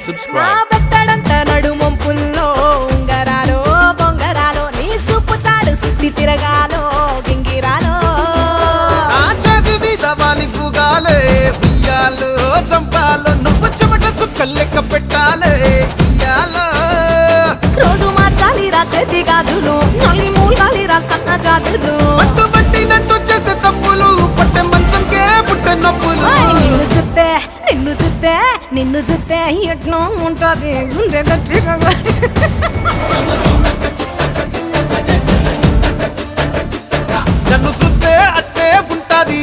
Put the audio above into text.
subscribe. బెత్తడంత నడుమొంపుల్లో ఉంగరాలో బొంగరాలో నీ సూపు తాడు సుత్తి తిరగాలో గింగిరాలో నా చేతి మీద వాలి ఫుగాలే బియ్యాలు చంపాలో నువ్వు చెమట చుక్కలు లెక్క పెట్టాలే ఇయ్యాలో రోజు మార్చాలిరా చేతి గాజులు నల్లి మూలాలిరా సన్న జాజులు పట్టు పట్టినట్టు చేస్తే తప్పులు పట్టే మంచంకే పుట్టే నొప్పులు నిన్ను చూస్తే ఎట్నో ఉంటది గుండె గట్టిగా నన్ను సుత్తే అట్టే ఉంటాది